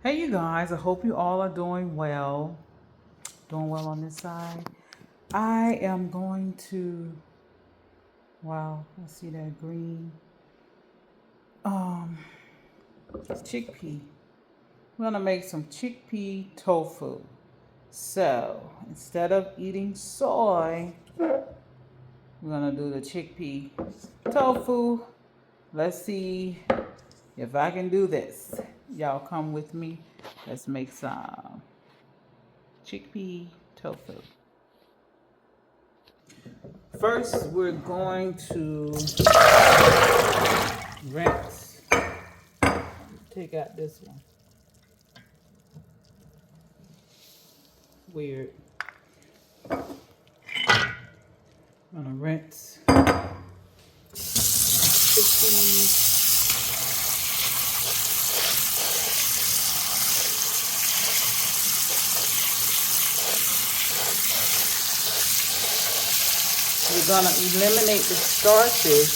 Hey you guys, I hope you all are doing well. Doing well on this side. I am going to, wow, I see that green. Um, chickpea. We're gonna make some chickpea tofu. So instead of eating soy, we're gonna do the chickpea tofu. Let's see if I can do this. Y'all come with me. Let's make some chickpea tofu. First, we're going to rinse. Take out this one. Weird. I'm gonna rinse chickpeas. We're gonna eliminate the starches.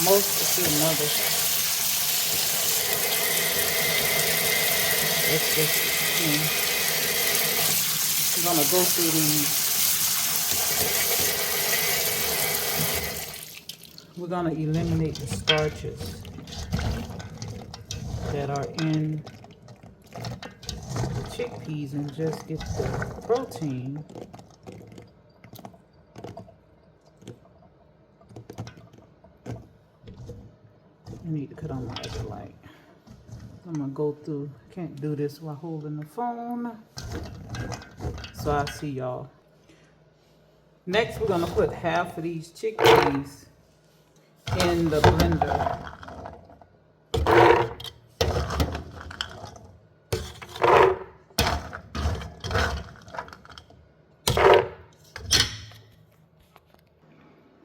Most of the another. It's just, we're gonna go through these. We're gonna eliminate the starches that are in the chickpeas and just get the protein. I need to cut on my other light. I'm gonna go through, can't do this while holding the phone. So I'll see y'all. Next, we're gonna put half of these chickpeas in the blender.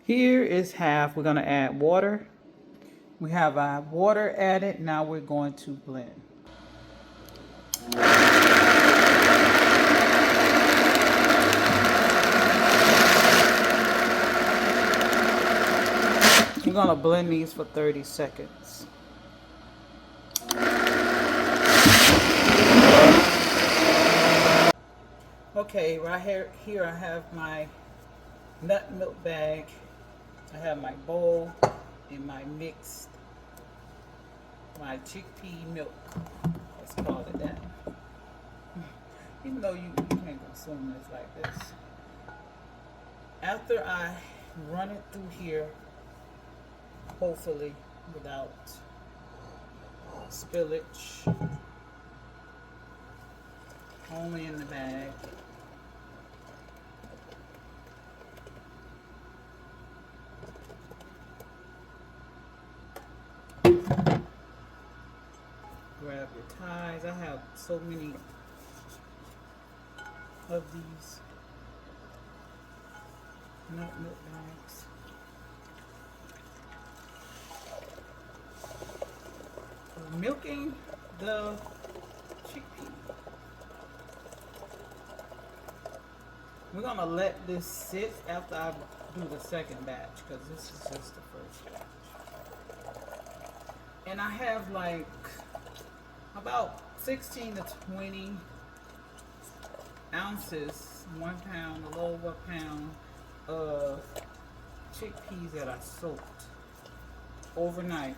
Here is half. We're gonna add water. We have our water added. Now we're going to blend. We're gonna blend these for 30 seconds. Okay, right here I have my nut milk bag. I have my bowl and my chickpea milk. Let's call it that. Even though you can't consume this like this. After I run it through here, hopefully without spillage, only in the bag. Grab your ties. I have so many of these nut milk bags. We're milking the chickpea. We're gonna let this sit after I do the second batch because this is just the first batch. And I have like about 16 to 20 ounces, 1 pound, a little over a pound of chickpeas that I soaked overnight.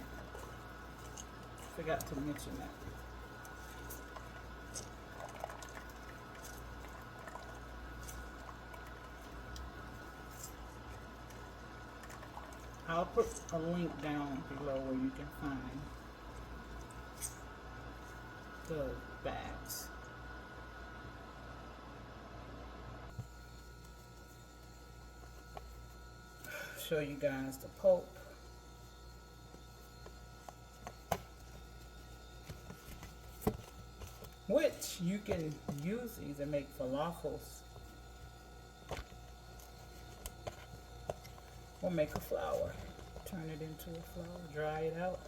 Forgot to mention that. I'll put a link down below where you can find the bags. Show you guys the pulp. Which you can use these and make falafels. Or make a flour. Turn it into a flour, dry it out.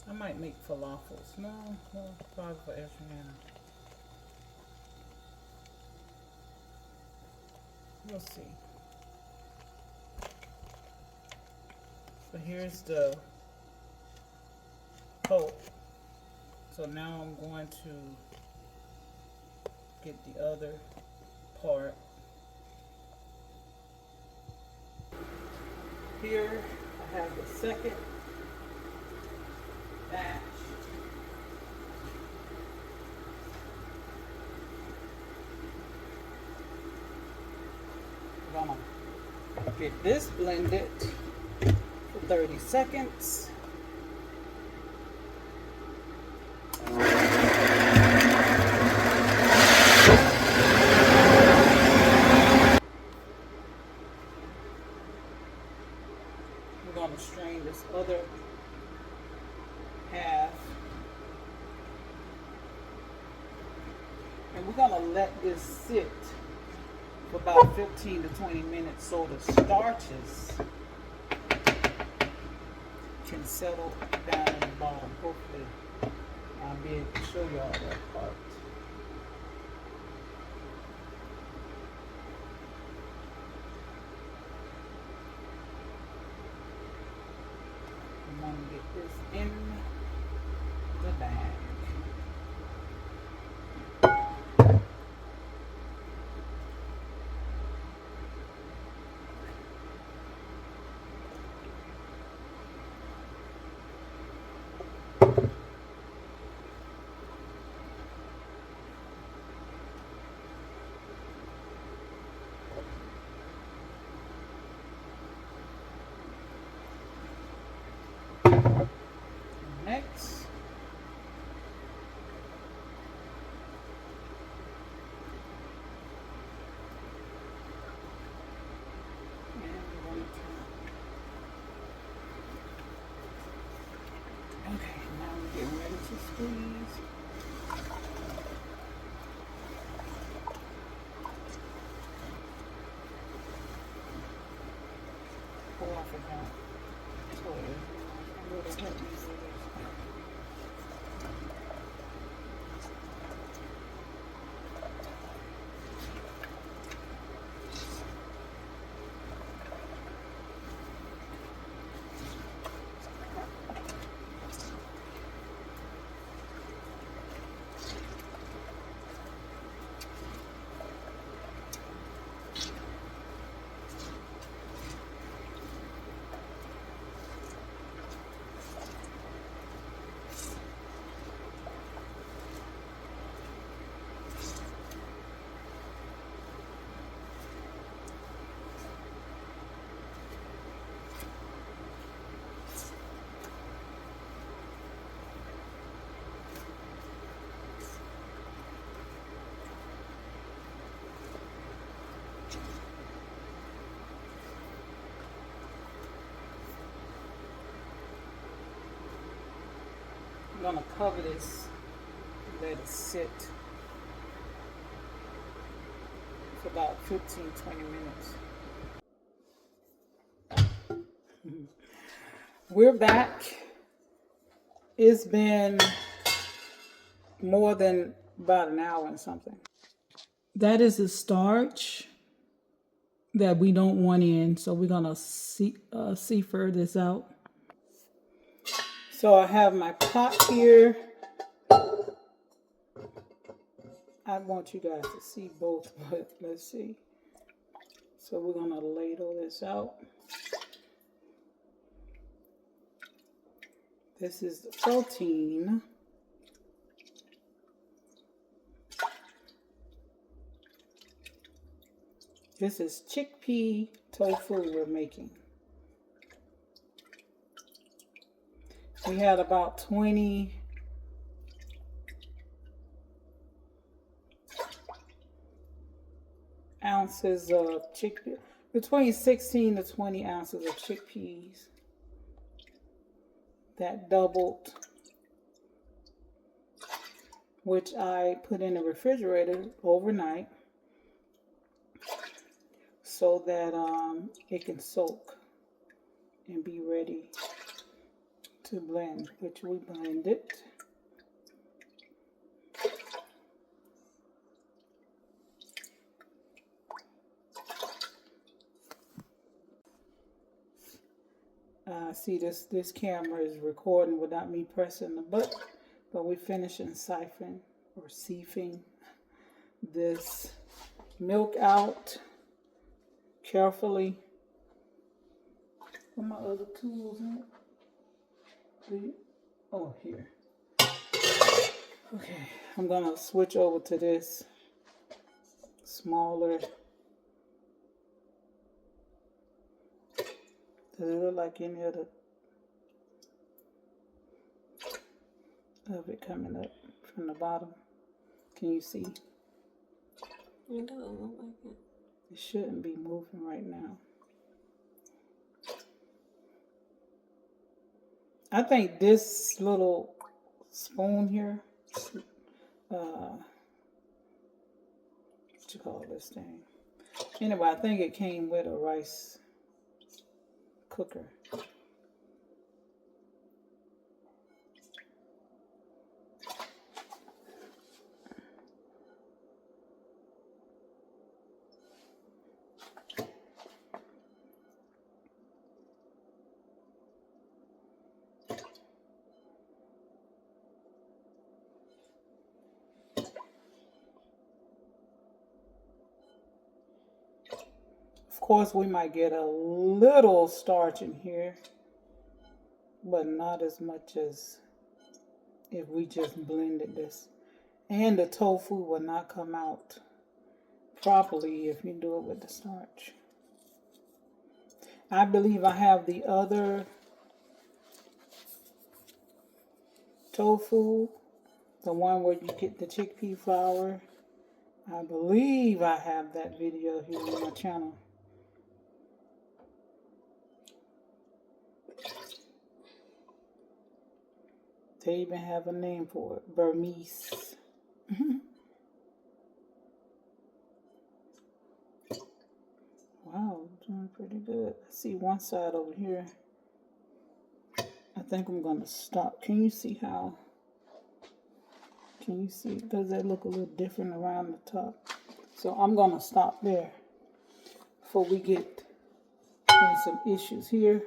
I might make falafels. No, well, probably for Adriana. We'll see. So here's the pulp. So now I'm going to get the other part. Here I have the second batch. We're gonna get this blended for 30 seconds. We're gonna strain this other half. And we're gonna let this sit for about 15 to 20 minutes so the starches can settle down at the bottom. Hopefully I'll be able to show y'all that part. I'm gonna get this in the bag. Next, okay, now we're getting ready to squeeze. Oh, I forgot. Toy. I'm going to help me see this. I'm going to cover this and let it sit for about 15-20 minutes. We're back. It's been more than about an hour and something. That is the starch that we don't want in, so we're going to seafer this out. So I have my pot here. I want you guys to see both, but let's see. So we're going to ladle this out. This is the protein. This is chickpea tofu we're making. We had about 20 ounces of chickpeas, between 16 to 20 ounces of chickpeas. That doubled, which I put in the refrigerator overnight so that it can soak and be ready to blend, which we blended. See, this camera is recording without me pressing the button, But we're finishing siphoning or sieving this milk out carefully. Put my other tools in it. Oh, here. Okay, I'm gonna switch over to this smaller. Does it look like any other of it coming up from the bottom? Can you see? It doesn't look like it. It shouldn't be moving right now. I think this little spoon here, what you call this thing? Anyway, I think it came with a rice cooker. Of course, we might get a little starch in here, but not as much as if we just blended this. And the tofu will not come out properly if you do it with the starch. I believe I have the other tofu, the one where you get the chickpea flour. I believe I have that video here on my channel. They even have a name for it, Burmese. Wow, doing pretty good. I see one side over here. I think I'm gonna stop. Can you see how? Can you see? Does that look a little different around the top? So I'm gonna stop there before we get into some issues here.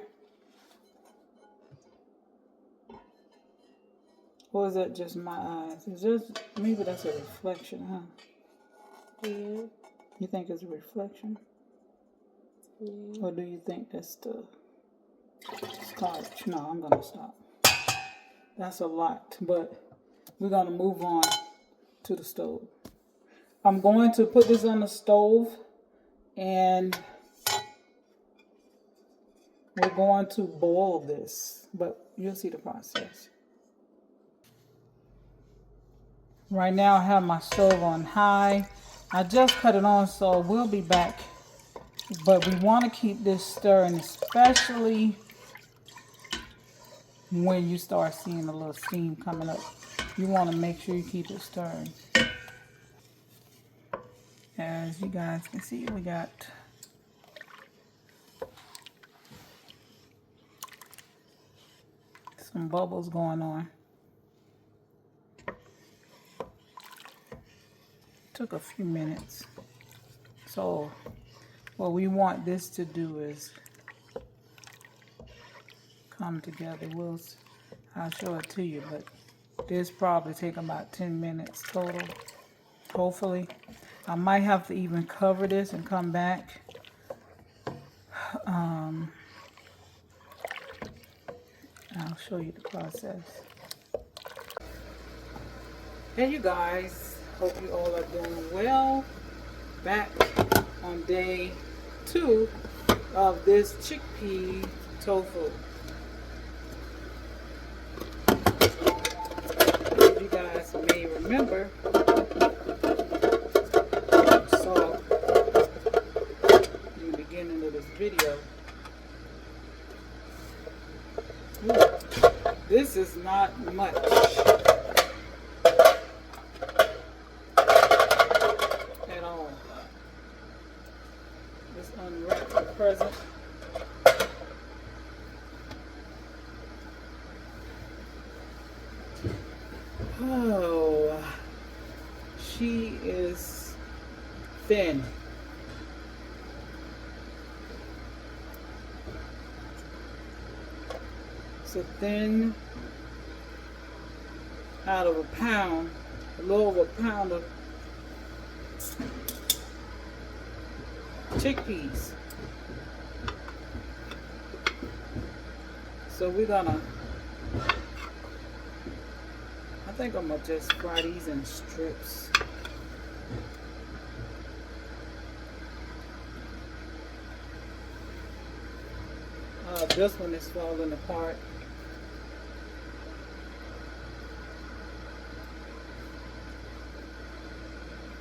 Or is that just my eyes? It's just, maybe that's a reflection, huh? Yeah. You think it's a reflection? Yeah. Or do you think that's the starch? No, I'm gonna stop. That's a lot, but we're gonna move on to the stove. I'm going to put this on the stove and we're going to boil this, but you'll see the process. Right now I have my stove on high. I just cut it on, so we'll be back. But we want to keep this stirring, especially when you start seeing a little steam coming up. You want to make sure you keep it stirring. As you guys can see, we got some bubbles going on. Took a few minutes. So what we want this to do is come together. I'll show it to you, but this probably take about 10 minutes total, hopefully. I might have to even cover this and come back. I'll show you the process. Hey you guys, hope you all are doing well. Back on day 2 of this chickpea tofu. As you guys may remember, you saw in the beginning of this video, this is not much. At all. Let's unwrap the present. Oh, she is thin. It's a thin out of a pound, a little over a pound of chickpeas. So we're gonna, I think I'm gonna just fry these in strips. This one is falling apart.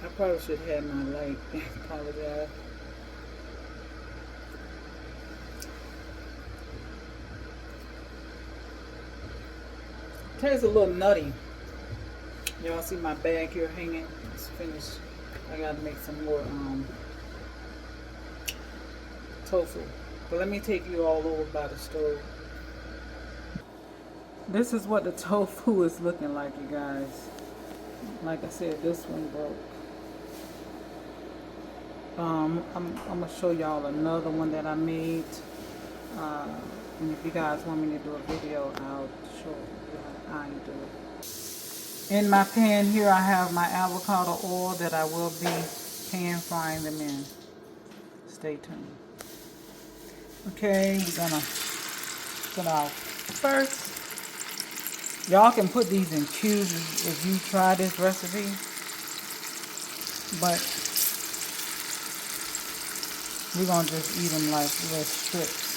I probably should have my light. Apologize. Tastes a little nutty. Y'all see my bag here hanging? It's finished. I gotta make some more tofu. But let me take you all over by the stove. This is what the tofu is looking like, you guys. Like I said, this one broke. I'm gonna show y'all another one that I made. And if you guys want me to do a video, I'll show you how I do it. In my pan here, I have my avocado oil that I will be pan frying them in. Stay tuned. Okay, we're gonna put our first. Y'all can put these in cubes if you try this recipe, but we're gonna just eat them like little strips.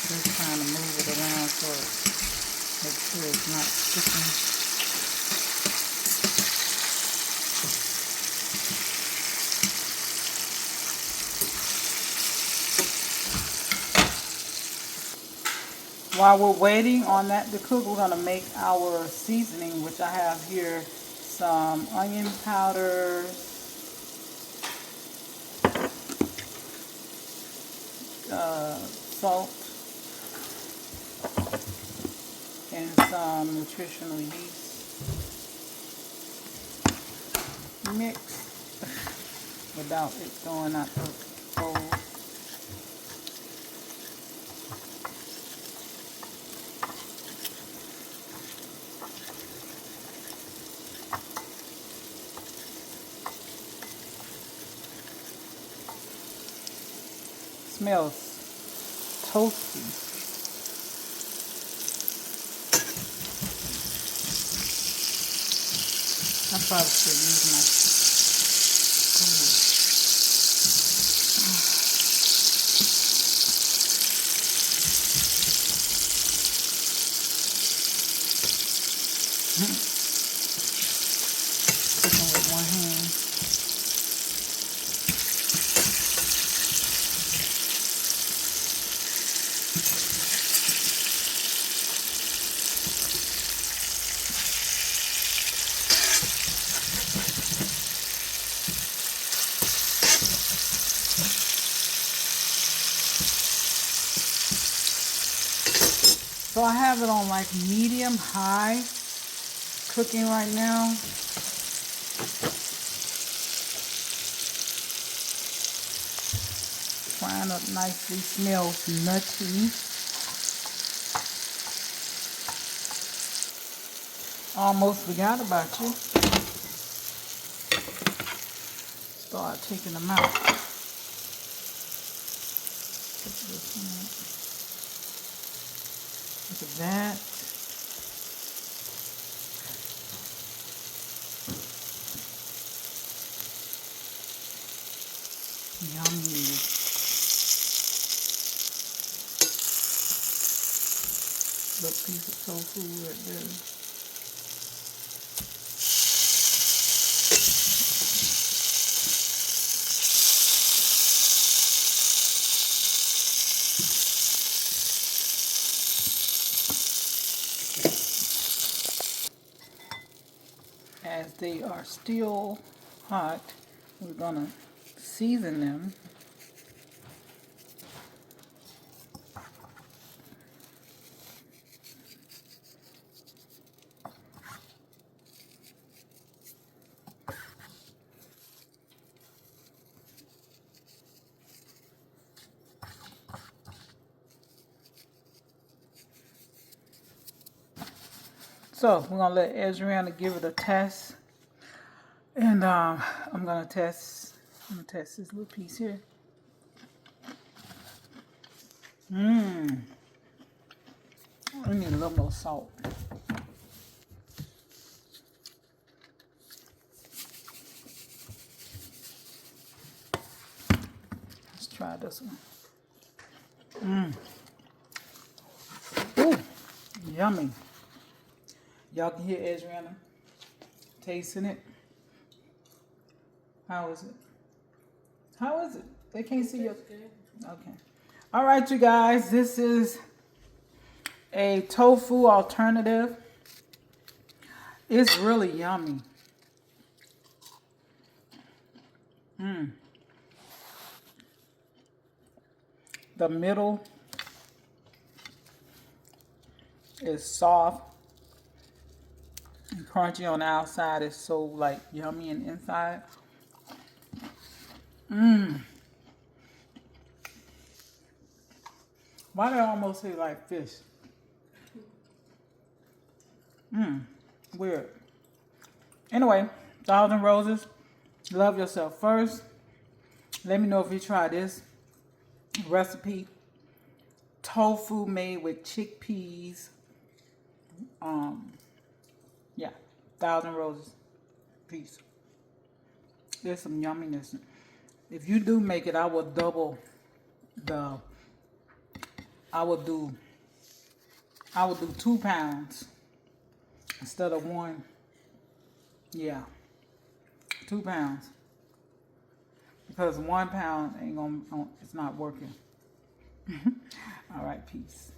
Just trying to move it around so it make sure it's not sticking. While we're waiting on that to cook, we're going to make our seasoning, which I have here some onion powder, salt, and some nutritional yeast mix without it going out the bowl. Smells toasty. I probably should use my spoon. Cooking with one hand. So I have it on like medium high cooking right now. Frying up nicely, smells nutty. Almost forgot about you. Start taking them out. Look at that. Yummy. Little piece of tofu right there. As they are still hot, we're gonna season them. So we're gonna let Adriana give it a test, and I'm gonna test this little piece here. Mmm. I need a little more salt. Let's try this one. Ooh, yummy. Y'all can hear Adriana tasting it. How is it? How is it? They can't see your... Okay. All right, you guys. This is a tofu alternative. It's really yummy. The middle is soft and crunchy on the outside. It's so like yummy and inside. Why did I almost say like fish? Weird. Anyway, Thousand Roses. Love yourself first. Let me know if you try this recipe. Tofu made with chickpeas. Yeah, Thousand Roses. Peace. There's some yumminess. If you do make it, I will double the. I will do 2 pounds instead of 1. Yeah, 2 pounds. Because 1 pound ain't gonna, it's not working. All right, peace.